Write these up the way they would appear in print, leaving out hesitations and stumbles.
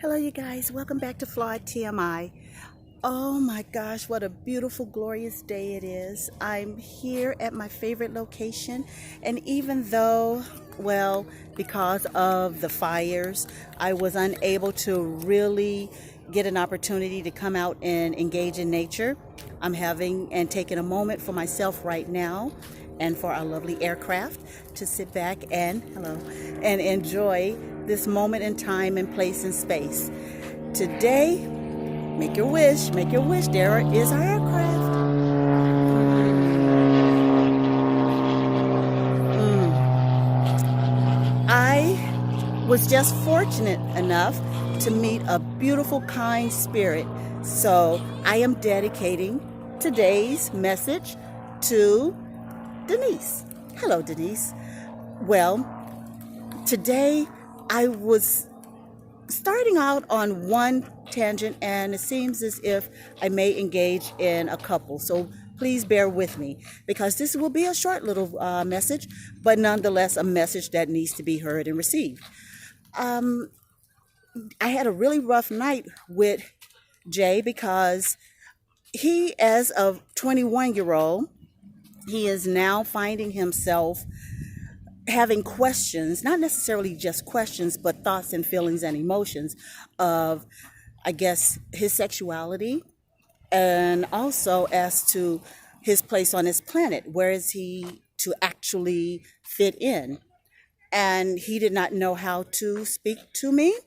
Hello, you guys. Welcome back to Flawed TMI. Oh my gosh, what a beautiful, glorious day it is. I'm here at my favorite location, and even though, well, because of the fires, I was unable to really get an opportunity to come out and engage in nature. I'm having and taking a moment for myself right now and for our lovely aircraft to sit back and enjoy this moment in time and place and space. Today, make your wish, make your wish. There is our aircraft. I was just fortunate enough to meet a beautiful, kind spirit. So I am dedicating today's message to Denise. Hello, Denise. Well, today I was starting out on one tangent, and it seems as if I may engage in a couple. So please bear with me, because this will be a short little message, but nonetheless a message that needs to be heard and received. I had a really rough night with Jay because he, as a 21-year-old, he is now finding himself having questions, not necessarily just questions, but thoughts and feelings and emotions of, I guess, his sexuality, and also as to his place on this planet. Where is he to actually fit in? And he did not know how to speak to me,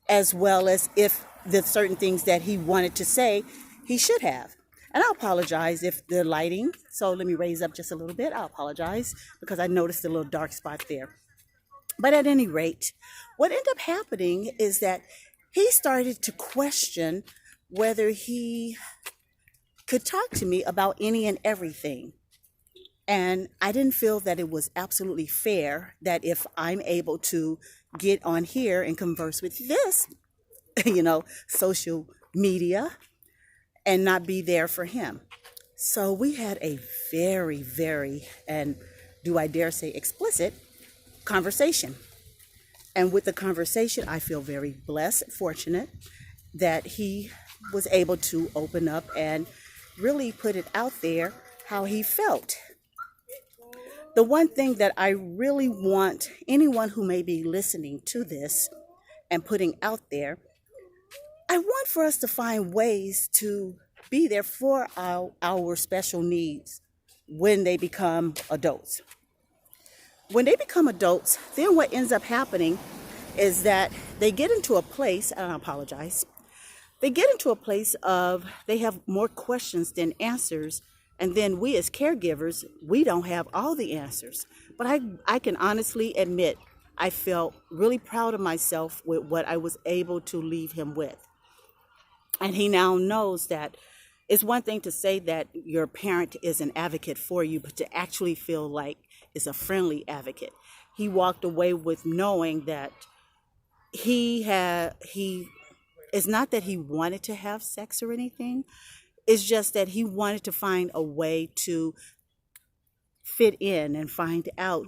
as well as if the certain things that he wanted to say, he should have. And I apologize if the lighting, so let me raise up just a little bit. I apologize because I noticed a little dark spot there. But at any rate, what ended up happening is that he started to question whether he could talk to me about any and everything. And I didn't feel that it was absolutely fair that if I'm able to get on here and converse with this, social media, and not be there for him. So we had a very, very, and do I dare say explicit, conversation. And with the conversation, I feel very blessed, fortunate that he was able to open up and really put it out there how he felt. The one thing that I really want anyone who may be listening to this and putting out there, I want for us to find ways to be there for our special needs when they become adults. When they become adults, then what ends up happening is that they get into a place, and I apologize, they get into a place of they have more questions than answers, and then we as caregivers, we don't have all the answers. But I can honestly admit I felt really proud of myself with what I was able to leave him with. And he now knows that it's one thing to say that your parent is an advocate for you, but to actually feel like it's a friendly advocate. He walked away with knowing that it's not that he wanted to have sex or anything. It's just that he wanted to find a way to fit in and find out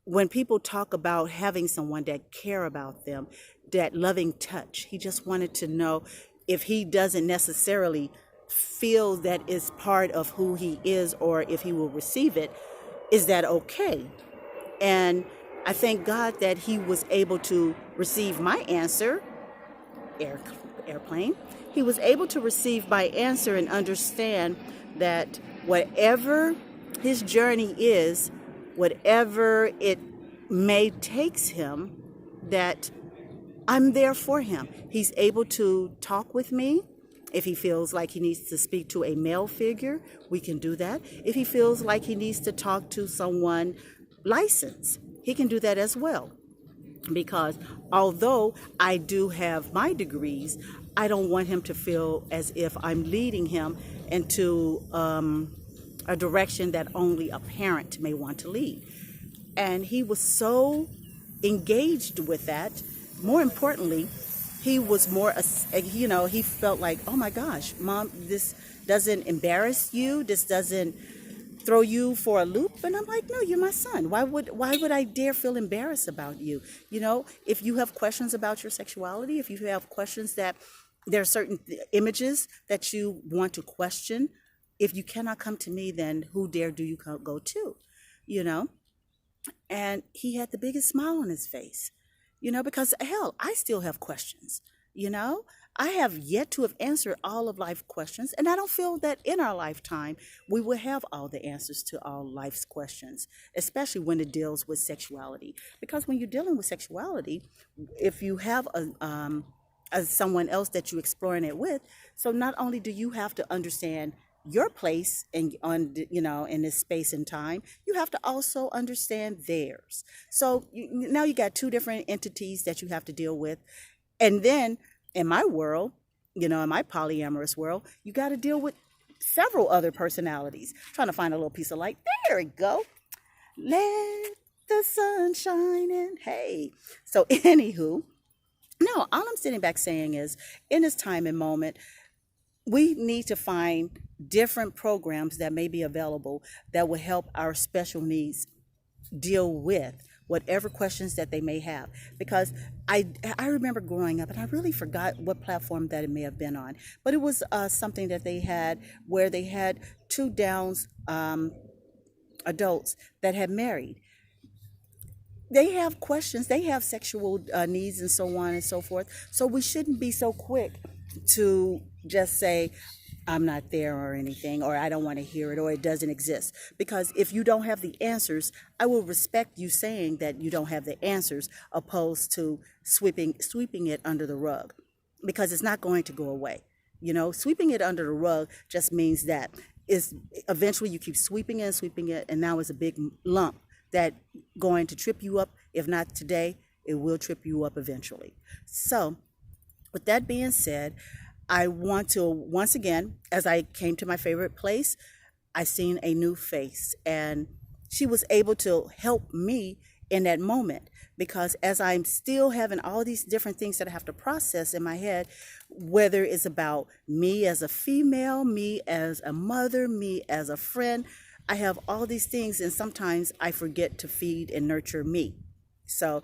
when people talk about having someone that care about them, that loving touch. He just wanted to know if he doesn't necessarily feel that is part of who he is, or if he will receive it, is that okay? And I thank God that he was able to receive my answer, airplane. He was able to receive my answer and understand that whatever his journey is, whatever it may takes him, that I'm there for him. He's able to talk with me. If he feels like he needs to speak to a male figure, we can do that. If he feels like he needs to talk to someone licensed, he can do that as well. Because although I do have my degrees, I don't want him to feel as if I'm leading him into a direction that only a parent may want to lead. And he was so engaged with that. More importantly, he was more, he felt like, oh my gosh, Mom, this doesn't embarrass you. This doesn't throw you for a loop. And I'm like, no, you're my son. Why would I dare feel embarrassed about you? If you have questions about your sexuality, if you have questions that there are certain images that you want to question, if you cannot come to me, then who dare do you go to? You know? And he had the biggest smile on his face, because hell, I still have questions, you know? I have yet to have answered all of life questions, and I don't feel that in our lifetime we will have all the answers to all life's questions, especially when it deals with sexuality. Because when you're dealing with sexuality, if you have someone else that you're exploring it with, so not only do you have to understand your place in this space and time, you have to also understand theirs. So now you got two different entities that you have to deal with. And then in my world, in my polyamorous world, you got to deal with several other personalities. Trying to find a little piece of light. There we go. Let the sun shine in. Hey. So anywho, no, all I'm sitting back saying is, in this time and moment, we need to find different programs that may be available that will help our special needs deal with whatever questions that they may have. Because I remember growing up, and I really forgot what platform that it may have been on, but it was something that they had where they had two Downs adults that had married. They have questions, they have sexual needs and so on and so forth. So we shouldn't be so quick to just say, I'm not there or anything, or I don't want to hear it, or it doesn't exist. Because if you don't have the answers, I will respect you saying that you don't have the answers, opposed to sweeping it under the rug, because it's not going to go away. Sweeping it under the rug just means that is eventually you keep sweeping it, and now it's a big lump that going to trip you up. If not today, it will trip you up eventually. So with that being said, I want to, once again, as I came to my favorite place, I seen a new face, and she was able to help me in that moment, because as I'm still having all these different things that I have to process in my head, whether it's about me as a female, me as a mother, me as a friend, I have all these things, and sometimes I forget to feed and nurture me. So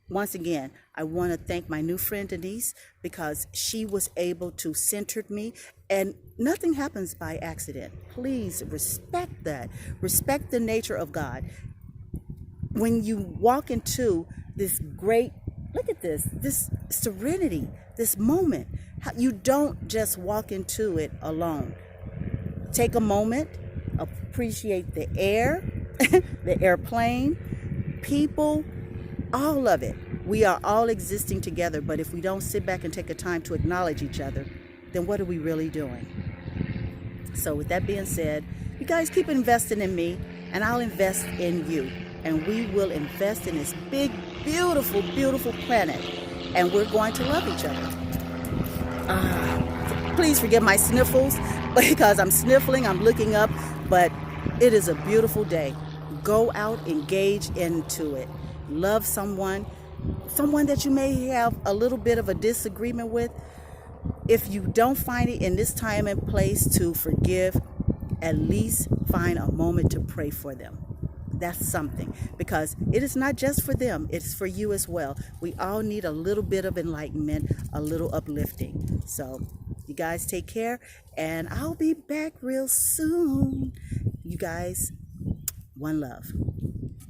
once again, I want to thank my new friend Denise, because she was able to center me, and nothing happens by accident. Please respect that. Respect the nature of God. When you walk into this great, look at this serenity, this moment, you don't just walk into it alone. Take a moment, appreciate the air, the airplane, people, all of it. We are all existing together, but if we don't sit back and take a time to acknowledge each other, then what are we really doing? So with that being said, you guys keep investing in me, and I'll invest in you, and we will invest in this big, beautiful, beautiful planet, and we're going to love each other. Please forgive my sniffles, because I'm sniffling, I'm looking up, but it is a beautiful day. Go out, engage into it. Love someone that you may have a little bit of a disagreement with. If you don't find it in this time and place to forgive, at least find a moment to pray for them. That's something, because it is not just for them, it's for you as well. We all need a little bit of enlightenment, a little uplifting. So you guys take care, and I'll be back real soon. You guys, one love.